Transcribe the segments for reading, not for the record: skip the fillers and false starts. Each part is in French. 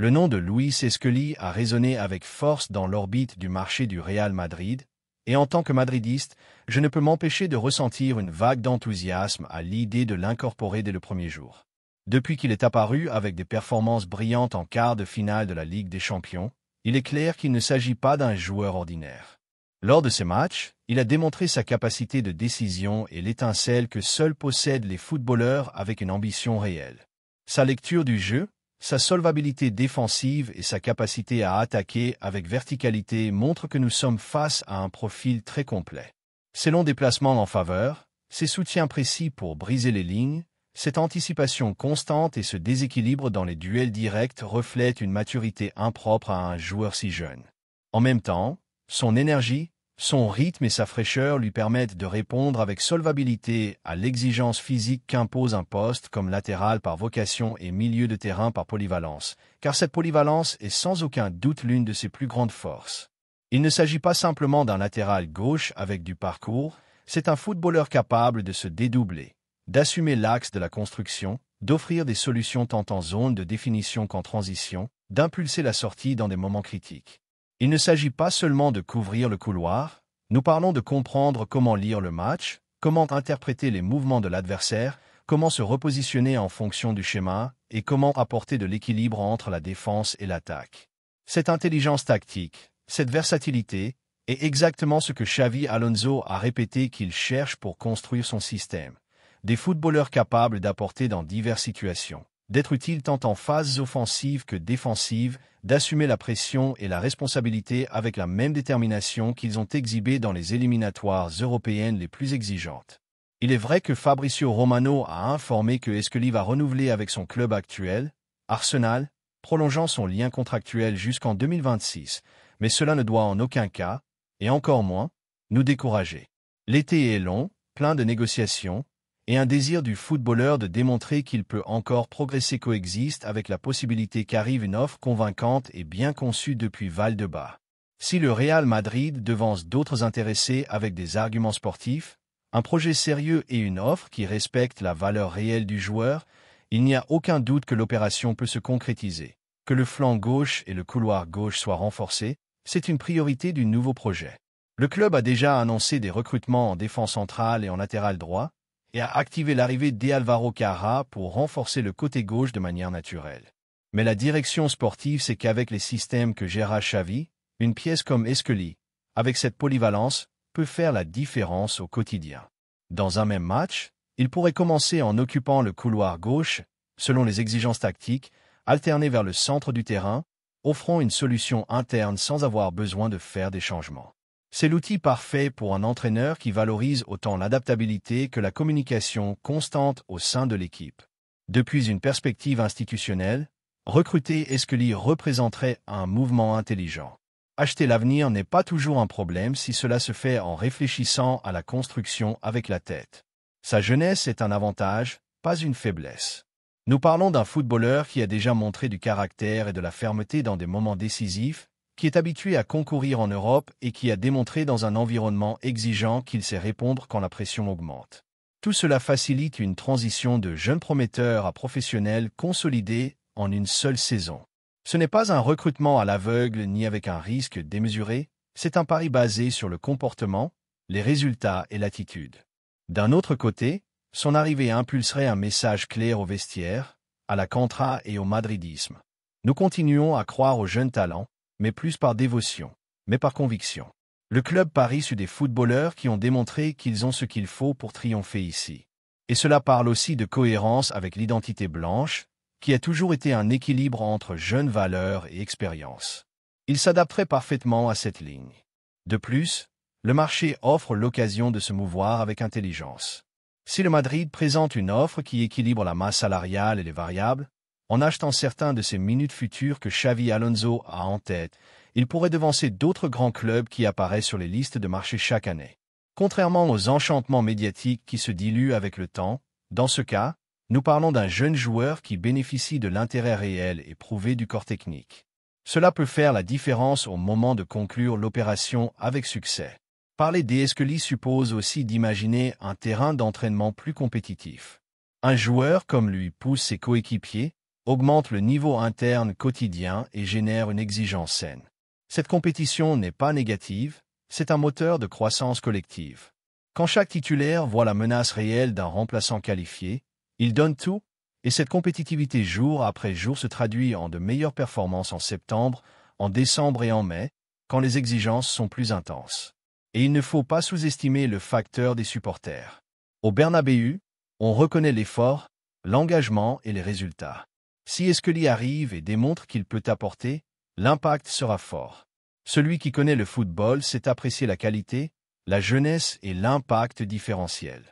Le nom de Luis Escoli a résonné avec force dans l'orbite du marché du Real Madrid, et en tant que madridiste, je ne peux m'empêcher de ressentir une vague d'enthousiasme à l'idée de l'incorporer dès le premier jour. Depuis qu'il est apparu avec des performances brillantes en quart de finale de la Ligue des Champions, il est clair qu'il ne s'agit pas d'un joueur ordinaire. Lors de ces matchs, il a démontré sa capacité de décision et l'étincelle que seuls possèdent les footballeurs avec une ambition réelle. Sa lecture du jeu, sa solvabilité défensive et sa capacité à attaquer avec verticalité montrent que nous sommes face à un profil très complet. Ses longs déplacements en faveur, ses soutiens précis pour briser les lignes, cette anticipation constante et ce déséquilibre dans les duels directs reflètent une maturité impropre à un joueur si jeune. En même temps, son énergie, son rythme et sa fraîcheur lui permettent de répondre avec solvabilité à l'exigence physique qu'impose un poste comme latéral par vocation et milieu de terrain par polyvalence, car cette polyvalence est sans aucun doute l'une de ses plus grandes forces. Il ne s'agit pas simplement d'un latéral gauche avec du parcours, c'est un footballeur capable de se dédoubler, d'assumer l'axe de la construction, d'offrir des solutions tant en zone de définition qu'en transition, d'impulser la sortie dans des moments critiques. Il ne s'agit pas seulement de couvrir le couloir, nous parlons de comprendre comment lire le match, comment interpréter les mouvements de l'adversaire, comment se repositionner en fonction du schéma et comment apporter de l'équilibre entre la défense et l'attaque. Cette intelligence tactique, cette versatilité, est exactement ce que Xavi Alonso a répété qu'il cherche pour construire son système. Des footballeurs capables d'apporter dans diverses situations, d'être utiles tant en phase offensive que défensive, d'assumer la pression et la responsabilité avec la même détermination qu'ils ont exhibé dans les éliminatoires européennes les plus exigeantes. Il est vrai que Fabrizio Romano a informé que Escoli va renouveler avec son club actuel, Arsenal, prolongeant son lien contractuel jusqu'en 2026, mais cela ne doit en aucun cas, et encore moins, nous décourager. L'été est long, plein de négociations, et un désir du footballeur de démontrer qu'il peut encore progresser coexiste avec la possibilité qu'arrive une offre convaincante et bien conçue depuis Valdebebas. Si le Real Madrid devance d'autres intéressés avec des arguments sportifs, un projet sérieux et une offre qui respecte la valeur réelle du joueur, il n'y a aucun doute que l'opération peut se concrétiser. Que le flanc gauche et le couloir gauche soient renforcés, c'est une priorité du nouveau projet. Le club a déjà annoncé des recrutements en défense centrale et en latéral droit, et a activé l'arrivée d'Álvaro Carrà pour renforcer le côté gauche de manière naturelle. Mais la direction sportive sait qu'avec les systèmes que gérera Xavi, une pièce comme Escoli, avec cette polyvalence, peut faire la différence au quotidien. Dans un même match, il pourrait commencer en occupant le couloir gauche, selon les exigences tactiques, alterner vers le centre du terrain, offrant une solution interne sans avoir besoin de faire des changements. C'est l'outil parfait pour un entraîneur qui valorise autant l'adaptabilité que la communication constante au sein de l'équipe. Depuis une perspective institutionnelle, recruter Escoli représenterait un mouvement intelligent. Acheter l'avenir n'est pas toujours un problème si cela se fait en réfléchissant à la construction avec la tête. Sa jeunesse est un avantage, pas une faiblesse. Nous parlons d'un footballeur qui a déjà montré du caractère et de la fermeté dans des moments décisifs, qui est habitué à concourir en Europe et qui a démontré dans un environnement exigeant qu'il sait répondre quand la pression augmente. Tout cela facilite une transition de jeune prometteur à professionnel consolidé en une seule saison. Ce n'est pas un recrutement à l'aveugle ni avec un risque démesuré, c'est un pari basé sur le comportement, les résultats et l'attitude. D'un autre côté, son arrivée impulserait un message clair au vestiaire, à la Contra et au madridisme. Nous continuons à croire aux jeunes talents, mais plus par dévotion, mais par conviction. Le club parie sur des footballeurs qui ont démontré qu'ils ont ce qu'il faut pour triompher ici. Et cela parle aussi de cohérence avec l'identité blanche, qui a toujours été un équilibre entre jeunes valeurs et expérience. Il s'adapterait parfaitement à cette ligne. De plus, le marché offre l'occasion de se mouvoir avec intelligence. Si le Madrid présente une offre qui équilibre la masse salariale et les variables, en achetant certains de ces minutes futures que Xavi Alonso a en tête, il pourrait devancer d'autres grands clubs qui apparaissent sur les listes de marché chaque année. Contrairement aux enchantements médiatiques qui se diluent avec le temps, dans ce cas, nous parlons d'un jeune joueur qui bénéficie de l'intérêt réel et prouvé du corps technique. Cela peut faire la différence au moment de conclure l'opération avec succès. Parler d'Escoli suppose aussi d'imaginer un terrain d'entraînement plus compétitif. Un joueur comme lui pousse ses coéquipiers, augmente le niveau interne quotidien et génère une exigence saine. Cette compétition n'est pas négative, c'est un moteur de croissance collective. Quand chaque titulaire voit la menace réelle d'un remplaçant qualifié, il donne tout, et cette compétitivité jour après jour se traduit en de meilleures performances en septembre, en décembre et en mai, quand les exigences sont plus intenses. Et il ne faut pas sous-estimer le facteur des supporters. Au Bernabéu, on reconnaît l'effort, l'engagement et les résultats. Si Esqueli arrive et démontre qu'il peut apporter, l'impact sera fort. Celui qui connaît le football sait apprécier la qualité, la jeunesse et l'impact différentiel.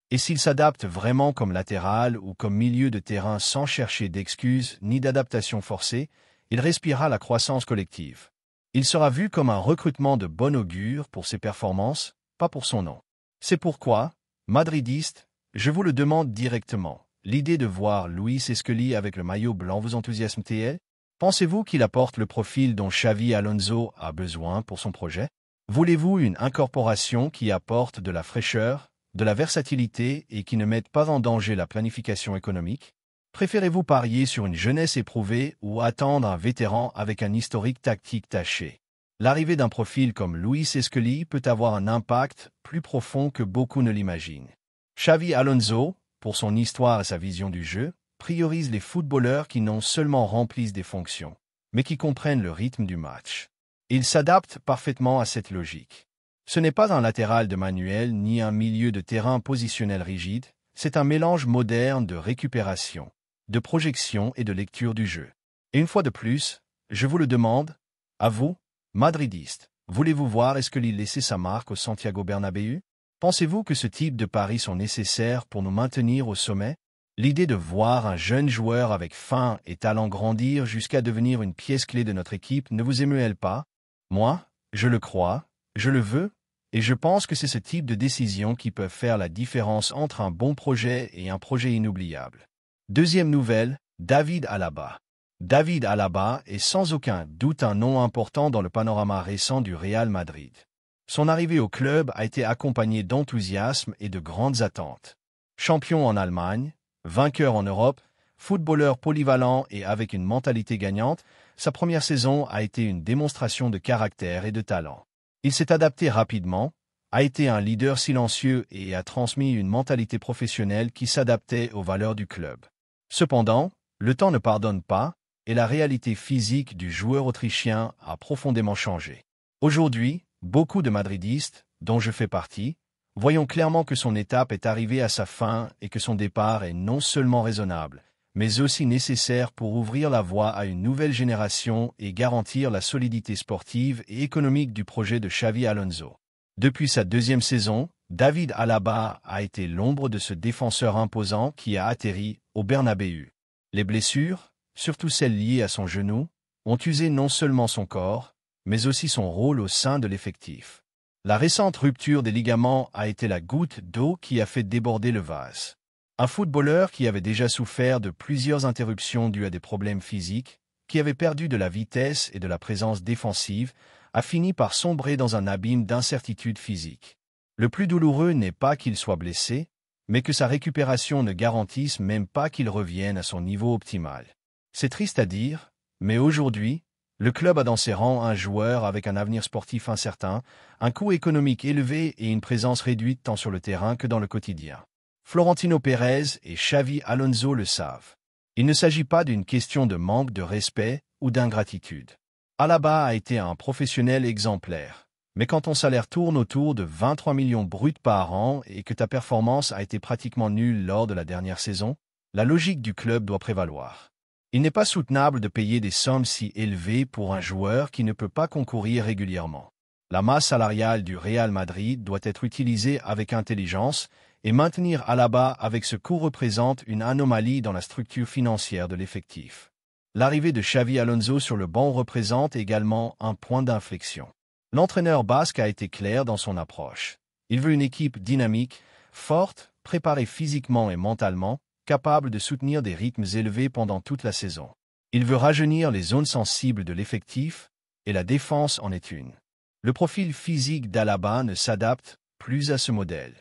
Et s'il s'adapte vraiment comme latéral ou comme milieu de terrain sans chercher d'excuses ni d'adaptation forcée, il respirera la croissance collective. Il sera vu comme un recrutement de bon augure pour ses performances, pas pour son nom. C'est pourquoi, madridistes, je vous le demande directement. L'idée de voir Luis Esqueli avec le maillot blanc vous enthousiasme-t-elle? Pensez-vous qu'il apporte le profil dont Xavi Alonso a besoin pour son projet? Voulez-vous une incorporation qui apporte de la fraîcheur, de la versatilité et qui ne mette pas en danger la planification économique? Préférez-vous parier sur une jeunesse éprouvée ou attendre un vétéran avec un historique tactique taché? L'arrivée d'un profil comme Luis Esqueli peut avoir un impact plus profond que beaucoup ne l'imaginent. Xavi Alonso, pour son histoire et sa vision du jeu, priorise les footballeurs qui non seulement remplissent des fonctions, mais qui comprennent le rythme du match. Il s'adapte parfaitement à cette logique. Ce n'est pas un latéral de manuel ni un milieu de terrain positionnel rigide, c'est un mélange moderne de récupération, de projection et de lecture du jeu. Et une fois de plus, je vous le demande, à vous, madridistes, voulez-vous voir Esqueli laisser sa marque au Santiago Bernabéu? Pensez-vous que ce type de paris sont nécessaires pour nous maintenir au sommet? L'idée de voir un jeune joueur avec faim et talent grandir jusqu'à devenir une pièce clé de notre équipe ne vous émeut-elle pas? Moi, je le crois, je le veux, et je pense que c'est ce type de décisions qui peuvent faire la différence entre un bon projet et un projet inoubliable. Deuxième nouvelle, David Alaba. David Alaba est sans aucun doute un nom important dans le panorama récent du Real Madrid. Son arrivée au club a été accompagnée d'enthousiasme et de grandes attentes. Champion en Allemagne, vainqueur en Europe, footballeur polyvalent et avec une mentalité gagnante, sa première saison a été une démonstration de caractère et de talent. Il s'est adapté rapidement, a été un leader silencieux et a transmis une mentalité professionnelle qui s'adaptait aux valeurs du club. Cependant, le temps ne pardonne pas, et la réalité physique du joueur autrichien a profondément changé. Aujourd'hui, beaucoup de madridistes, dont je fais partie, voyons clairement que son étape est arrivée à sa fin et que son départ est non seulement raisonnable, mais aussi nécessaire pour ouvrir la voie à une nouvelle génération et garantir la solidité sportive et économique du projet de Xavi Alonso. Depuis sa deuxième saison, David Alaba a été l'ombre de ce défenseur imposant qui a atterri au Bernabéu. Les blessures, surtout celles liées à son genou, ont usé non seulement son corps, mais aussi son rôle au sein de l'effectif. La récente rupture des ligaments a été la goutte d'eau qui a fait déborder le vase. Un footballeur qui avait déjà souffert de plusieurs interruptions dues à des problèmes physiques, qui avait perdu de la vitesse et de la présence défensive, a fini par sombrer dans un abîme d'incertitude physique. Le plus douloureux n'est pas qu'il soit blessé, mais que sa récupération ne garantisse même pas qu'il revienne à son niveau optimal. C'est triste à dire, mais aujourd'hui, le club a dans ses rangs un joueur avec un avenir sportif incertain, un coût économique élevé et une présence réduite tant sur le terrain que dans le quotidien. Florentino Pérez et Xavi Alonso le savent. Il ne s'agit pas d'une question de manque de respect ou d'ingratitude. Alaba a été un professionnel exemplaire. Mais quand ton salaire tourne autour de 23 millions bruts par an et que ta performance a été pratiquement nulle lors de la dernière saison, la logique du club doit prévaloir. Il n'est pas soutenable de payer des sommes si élevées pour un joueur qui ne peut pas concourir régulièrement. La masse salariale du Real Madrid doit être utilisée avec intelligence et maintenir Alaba avec ce coût représente une anomalie dans la structure financière de l'effectif. L'arrivée de Xavi Alonso sur le banc représente également un point d'inflexion. L'entraîneur basque a été clair dans son approche. Il veut une équipe dynamique, forte, préparée physiquement et mentalement, capable de soutenir des rythmes élevés pendant toute la saison. Il veut rajeunir les zones sensibles de l'effectif, et la défense en est une. Le profil physique d'Alaba ne s'adapte plus à ce modèle.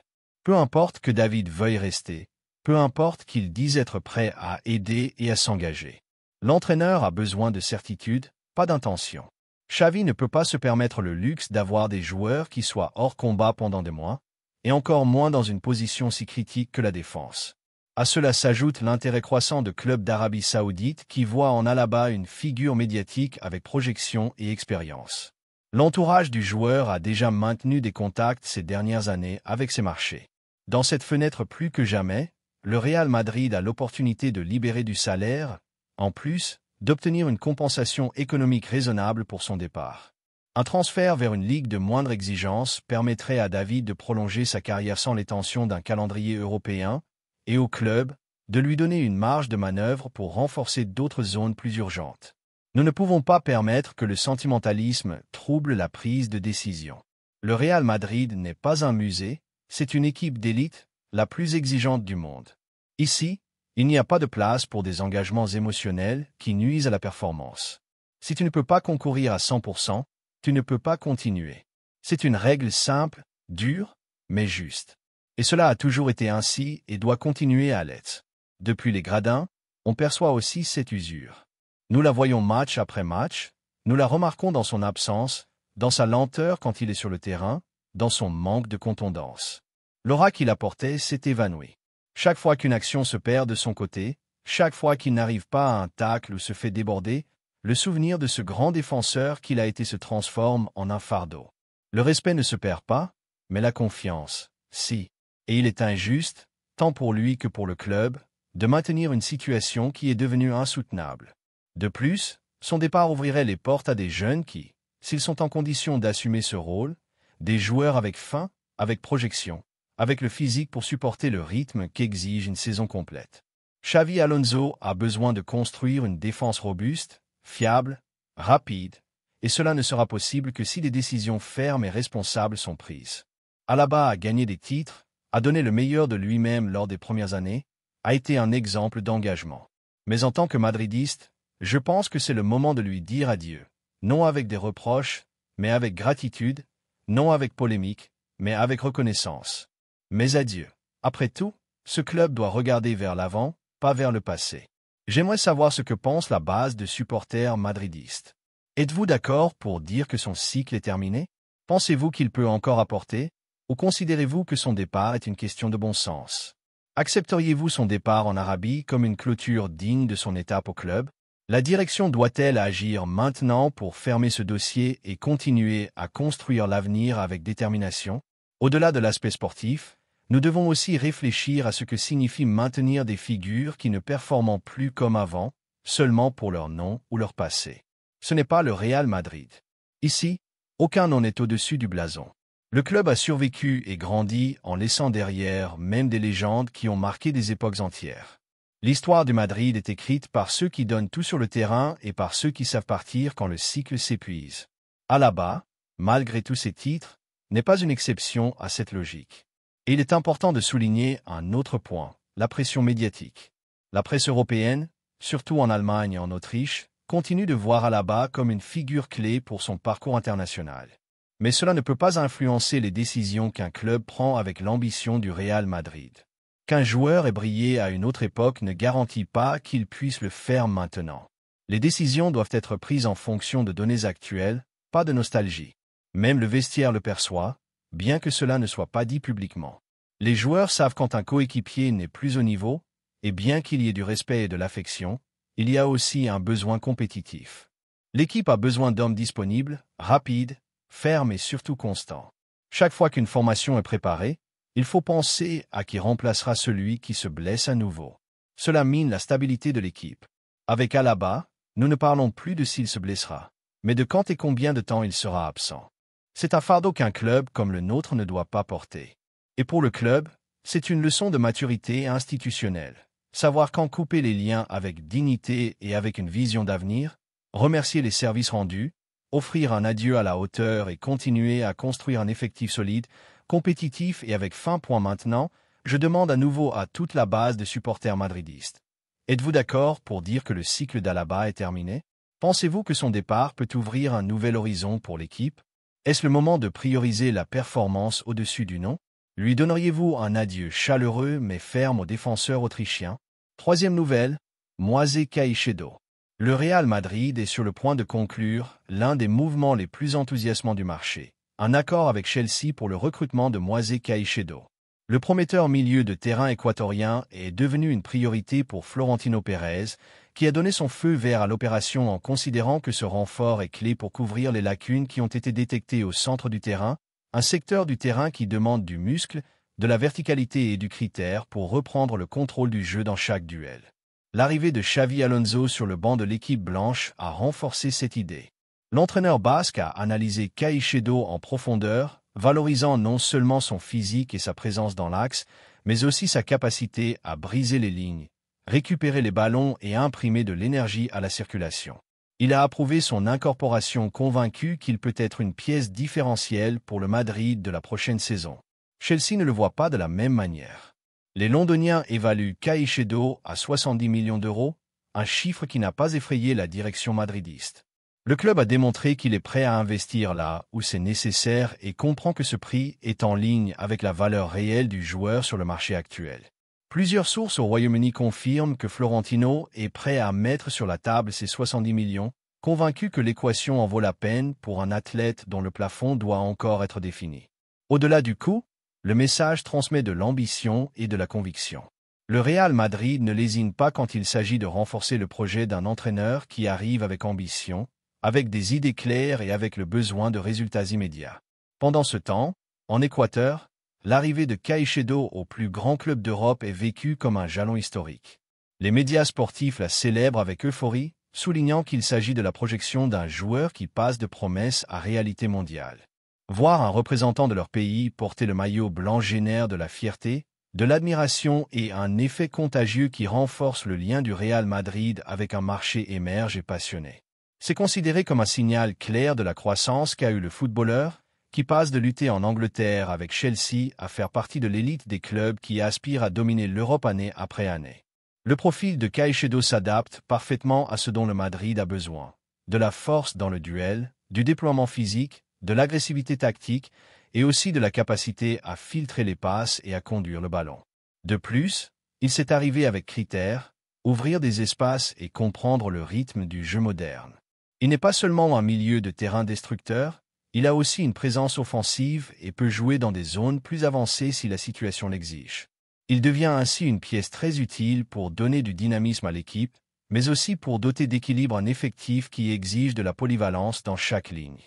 Peu importe que David veuille rester, peu importe qu'il dise être prêt à aider et à s'engager. L'entraîneur a besoin de certitude, pas d'intention. Xavi ne peut pas se permettre le luxe d'avoir des joueurs qui soient hors combat pendant des mois, et encore moins dans une position si critique que la défense. À cela s'ajoute l'intérêt croissant de clubs d'Arabie Saoudite qui voient en Alaba une figure médiatique avec projection et expérience. L'entourage du joueur a déjà maintenu des contacts ces dernières années avec ces marchés. Dans cette fenêtre plus que jamais, le Real Madrid a l'opportunité de libérer du salaire, en plus, d'obtenir une compensation économique raisonnable pour son départ. Un transfert vers une ligue de moindre exigence permettrait à David de prolonger sa carrière sans les tensions d'un calendrier européen, et au club, de lui donner une marge de manœuvre pour renforcer d'autres zones plus urgentes. Nous ne pouvons pas permettre que le sentimentalisme trouble la prise de décision. Le Real Madrid n'est pas un musée, c'est une équipe d'élite, la plus exigeante du monde. Ici, il n'y a pas de place pour des engagements émotionnels qui nuisent à la performance. Si tu ne peux pas concourir à 100%, tu ne peux pas continuer. C'est une règle simple, dure, mais juste. Et cela a toujours été ainsi et doit continuer à l'être. Depuis les gradins, on perçoit aussi cette usure. Nous la voyons match après match, nous la remarquons dans son absence, dans sa lenteur quand il est sur le terrain, dans son manque de contondance. L'aura qu'il apportait s'est évanouie. Chaque fois qu'une action se perd de son côté, chaque fois qu'il n'arrive pas à un tacle ou se fait déborder, le souvenir de ce grand défenseur qu'il a été se transforme en un fardeau. Le respect ne se perd pas, mais la confiance, si. Et il est injuste, tant pour lui que pour le club, de maintenir une situation qui est devenue insoutenable. De plus, son départ ouvrirait les portes à des jeunes qui, s'ils sont en condition d'assumer ce rôle, des joueurs avec faim, avec projection, avec le physique pour supporter le rythme qu'exige une saison complète. Xavi Alonso a besoin de construire une défense robuste, fiable, rapide, et cela ne sera possible que si des décisions fermes et responsables sont prises. Alaba a gagné des titres, a donné le meilleur de lui-même lors des premières années, a été un exemple d'engagement. Mais en tant que madridiste, je pense que c'est le moment de lui dire adieu, non avec des reproches, mais avec gratitude, non avec polémique, mais avec reconnaissance. Mais adieu. Après tout, ce club doit regarder vers l'avant, pas vers le passé. J'aimerais savoir ce que pense la base de supporters madridistes. Êtes-vous d'accord pour dire que son cycle est terminé? Pensez-vous qu'il peut encore apporter? Ou considérez-vous que son départ est une question de bon sens? Accepteriez-vous son départ en Arabie comme une clôture digne de son étape au club? La direction doit-elle agir maintenant pour fermer ce dossier et continuer à construire l'avenir avec détermination? Au-delà de l'aspect sportif, nous devons aussi réfléchir à ce que signifie maintenir des figures qui ne performent plus comme avant, seulement pour leur nom ou leur passé. Ce n'est pas le Real Madrid. Ici, aucun nom n'est au-dessus du blason. Le club a survécu et grandi en laissant derrière même des légendes qui ont marqué des époques entières. L'histoire du Madrid est écrite par ceux qui donnent tout sur le terrain et par ceux qui savent partir quand le cycle s'épuise. Alaba, malgré tous ses titres, n'est pas une exception à cette logique. Et il est important de souligner un autre point, la pression médiatique. La presse européenne, surtout en Allemagne et en Autriche, continue de voir Alaba comme une figure clé pour son parcours international. Mais cela ne peut pas influencer les décisions qu'un club prend avec l'ambition du Real Madrid. Qu'un joueur ait brillé à une autre époque ne garantit pas qu'il puisse le faire maintenant. Les décisions doivent être prises en fonction de données actuelles, pas de nostalgie. Même le vestiaire le perçoit, bien que cela ne soit pas dit publiquement. Les joueurs savent quand un coéquipier n'est plus au niveau, et bien qu'il y ait du respect et de l'affection, il y a aussi un besoin compétitif. L'équipe a besoin d'hommes disponibles, rapides, fermes et surtout constants. Chaque fois qu'une formation est préparée, il faut penser à qui remplacera celui qui se blesse à nouveau. Cela mine la stabilité de l'équipe. Avec Alaba, nous ne parlons plus de s'il se blessera, mais de quand et combien de temps il sera absent. C'est un fardeau qu'un club comme le nôtre ne doit pas porter. Et pour le club, c'est une leçon de maturité institutionnelle. Savoir quand couper les liens avec dignité et avec une vision d'avenir, remercier les services rendus, offrir un adieu à la hauteur et continuer à construire un effectif solide, compétitif et avec fin. Maintenant, je demande à nouveau à toute la base de supporters madridistes. Êtes-vous d'accord pour dire que le cycle d'Alaba est terminé? Pensez-vous que son départ peut ouvrir un nouvel horizon pour l'équipe? Est-ce le moment de prioriser la performance au-dessus du nom? Lui donneriez-vous un adieu chaleureux mais ferme au défenseur autrichien? Troisième nouvelle, Moisés Caicedo. Le Real Madrid est sur le point de conclure l'un des mouvements les plus enthousiasmants du marché, un accord avec Chelsea pour le recrutement de Moisés Caicedo. Le prometteur milieu de terrain équatorien est devenu une priorité pour Florentino Pérez, qui a donné son feu vert à l'opération en considérant que ce renfort est clé pour couvrir les lacunes qui ont été détectées au centre du terrain, un secteur du terrain qui demande du muscle, de la verticalité et du critère pour reprendre le contrôle du jeu dans chaque duel. L'arrivée de Xavi Alonso sur le banc de l'équipe blanche a renforcé cette idée. L'entraîneur basque a analysé Caicedo en profondeur, valorisant non seulement son physique et sa présence dans l'axe, mais aussi sa capacité à briser les lignes, récupérer les ballons et imprimer de l'énergie à la circulation. Il a approuvé son incorporation, convaincu qu'il peut être une pièce différentielle pour le Madrid de la prochaine saison. Chelsea ne le voit pas de la même manière. Les Londoniens évaluent Caicedo à 70 millions d'euros, un chiffre qui n'a pas effrayé la direction madridiste. Le club a démontré qu'il est prêt à investir là où c'est nécessaire et comprend que ce prix est en ligne avec la valeur réelle du joueur sur le marché actuel. Plusieurs sources au Royaume-Uni confirment que Florentino est prêt à mettre sur la table ses 70 millions, convaincu que l'équation en vaut la peine pour un athlète dont le plafond doit encore être défini. Au-delà du coût, le message transmet de l'ambition et de la conviction. Le Real Madrid ne lésine pas quand il s'agit de renforcer le projet d'un entraîneur qui arrive avec ambition, avec des idées claires et avec le besoin de résultats immédiats. Pendant ce temps, en Équateur, l'arrivée de Caicedo au plus grand club d'Europe est vécue comme un jalon historique. Les médias sportifs la célèbrent avec euphorie, soulignant qu'il s'agit de la projection d'un joueur qui passe de promesse à réalité mondiale. Voir un représentant de leur pays porter le maillot blanc génère de la fierté, de l'admiration et un effet contagieux qui renforce le lien du Real Madrid avec un marché émerge et passionné. C'est considéré comme un signal clair de la croissance qu'a eu le footballeur, qui passe de lutter en Angleterre avec Chelsea à faire partie de l'élite des clubs qui aspirent à dominer l'Europe année après année. Le profil de Caicedo s'adapte parfaitement à ce dont le Madrid a besoin. De la force dans le duel, du déploiement physique, de l'agressivité tactique et aussi de la capacité à filtrer les passes et à conduire le ballon. De plus, il s'est arrivé avec critères, ouvrir des espaces et comprendre le rythme du jeu moderne. Il n'est pas seulement un milieu de terrain destructeur, il a aussi une présence offensive et peut jouer dans des zones plus avancées si la situation l'exige. Il devient ainsi une pièce très utile pour donner du dynamisme à l'équipe, mais aussi pour doter d'équilibre un effectif qui exige de la polyvalence dans chaque ligne.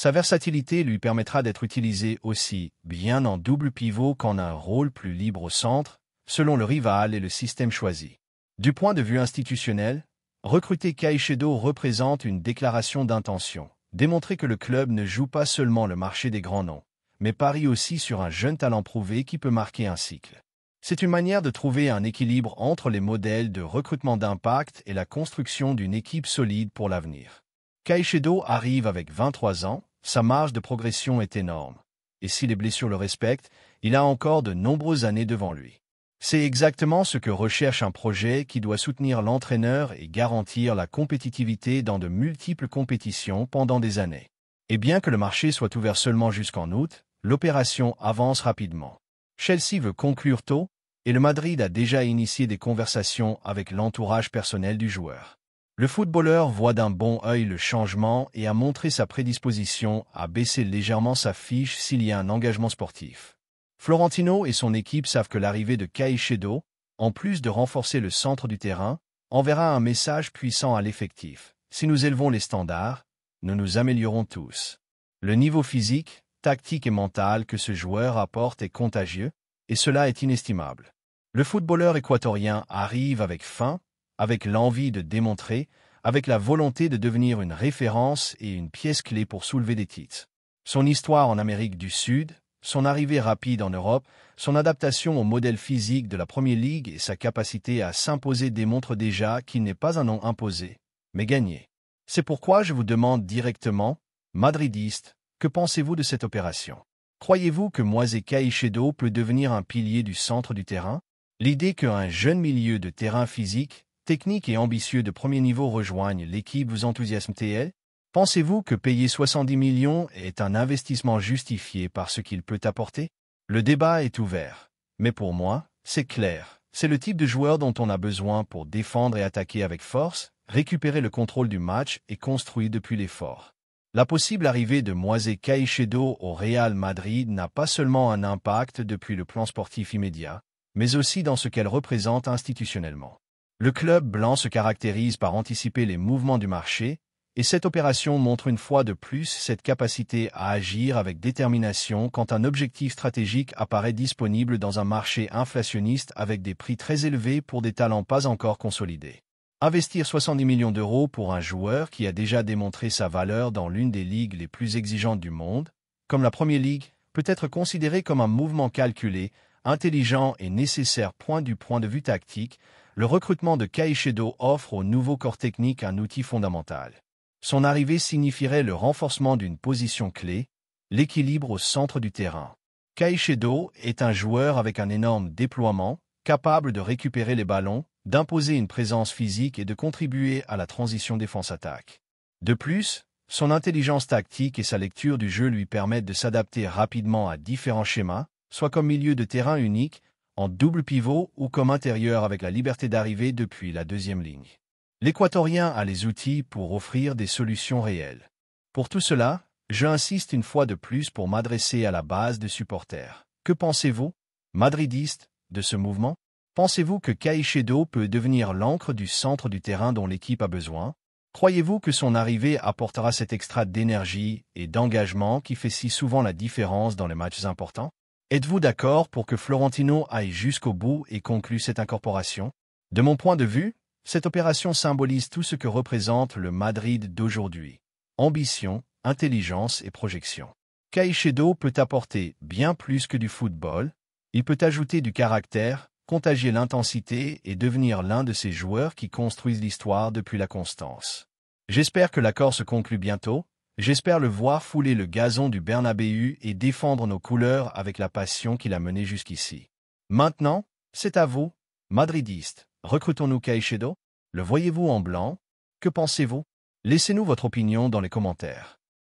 Sa versatilité lui permettra d'être utilisé aussi bien en double pivot qu'en un rôle plus libre au centre, selon le rival et le système choisi. Du point de vue institutionnel, recruter Caicedo représente une déclaration d'intention, démontrer que le club ne joue pas seulement le marché des grands noms, mais parie aussi sur un jeune talent prouvé qui peut marquer un cycle. C'est une manière de trouver un équilibre entre les modèles de recrutement d'impact et la construction d'une équipe solide pour l'avenir. Caicedo arrive avec 23 ans, sa marge de progression est énorme. Et si les blessures le respectent, il a encore de nombreuses années devant lui. C'est exactement ce que recherche un projet qui doit soutenir l'entraîneur et garantir la compétitivité dans de multiples compétitions pendant des années. Et bien que le marché soit ouvert seulement jusqu'en août, l'opération avance rapidement. Chelsea veut conclure tôt, et le Madrid a déjà initié des conversations avec l'entourage personnel du joueur. Le footballeur voit d'un bon œil le changement et a montré sa prédisposition à baisser légèrement sa fiche s'il y a un engagement sportif. Florentino et son équipe savent que l'arrivée de Caicedo, en plus de renforcer le centre du terrain, enverra un message puissant à l'effectif. Si nous élevons les standards, nous nous améliorons tous. Le niveau physique, tactique et mental que ce joueur apporte est contagieux, et cela est inestimable. Le footballeur équatorien arrive avec faim, avec l'envie de démontrer, avec la volonté de devenir une référence et une pièce clé pour soulever des titres. Son histoire en Amérique du Sud, son arrivée rapide en Europe, son adaptation au modèle physique de la Premier League et sa capacité à s'imposer démontrent déjà qu'il n'est pas un nom imposé, mais gagné. C'est pourquoi je vous demande directement, madridistes, que pensez-vous de cette opération? Croyez-vous que Moisés Caicedo peut devenir un pilier du centre du terrain? L'idée qu'un jeune milieu de terrain physique, technique et ambitieux de premier niveau rejoigne l'équipe vous enthousiasme-t-elle? Pensez-vous que payer 70 millions est un investissement justifié par ce qu'il peut apporter? Le débat est ouvert. Mais pour moi, c'est clair. C'est le type de joueur dont on a besoin pour défendre et attaquer avec force, récupérer le contrôle du match et construit depuis l'effort. La possible arrivée de Moisés Caicedo au Real Madrid n'a pas seulement un impact depuis le plan sportif immédiat, mais aussi dans ce qu'elle représente institutionnellement. Le club blanc se caractérise par anticiper les mouvements du marché, et cette opération montre une fois de plus cette capacité à agir avec détermination quand un objectif stratégique apparaît disponible dans un marché inflationniste avec des prix très élevés pour des talents pas encore consolidés. Investir 70 millions d'euros pour un joueur qui a déjà démontré sa valeur dans l'une des ligues les plus exigeantes du monde, comme la Premier League, peut être considéré comme un mouvement calculé, intelligent et nécessaire. Du point de vue tactique, le recrutement de Caicedo offre au nouveau corps technique un outil fondamental. Son arrivée signifierait le renforcement d'une position clé, l'équilibre au centre du terrain. Caicedo est un joueur avec un énorme déploiement, capable de récupérer les ballons, d'imposer une présence physique et de contribuer à la transition défense-attaque. De plus, son intelligence tactique et sa lecture du jeu lui permettent de s'adapter rapidement à différents schémas, soit comme milieu de terrain unique, en double pivot ou comme intérieur avec la liberté d'arriver depuis la deuxième ligne. L'Équatorien a les outils pour offrir des solutions réelles. Pour tout cela, je insiste une fois de plus pour m'adresser à la base des supporters. Que pensez-vous, madridistes, de ce mouvement? Pensez-vous que Caicedo peut devenir l'encre du centre du terrain dont l'équipe a besoin? Croyez-vous que son arrivée apportera cet extra d'énergie et d'engagement qui fait si souvent la différence dans les matchs importants? Êtes-vous d'accord pour que Florentino aille jusqu'au bout et conclue cette incorporation? De mon point de vue, cette opération symbolise tout ce que représente le Madrid d'aujourd'hui. Ambition, intelligence et projection. Caicedo peut apporter bien plus que du football. Il peut ajouter du caractère, contagier l'intensité et devenir l'un de ces joueurs qui construisent l'histoire depuis la constance. J'espère que l'accord se conclut bientôt, j'espère le voir fouler le gazon du Bernabéu et défendre nos couleurs avec la passion qu'il a menée jusqu'ici. Maintenant, c'est à vous, madridistes. Recrutons-nous Caicedo? Le voyez-vous en blanc? Que pensez-vous? Laissez-nous votre opinion dans les commentaires.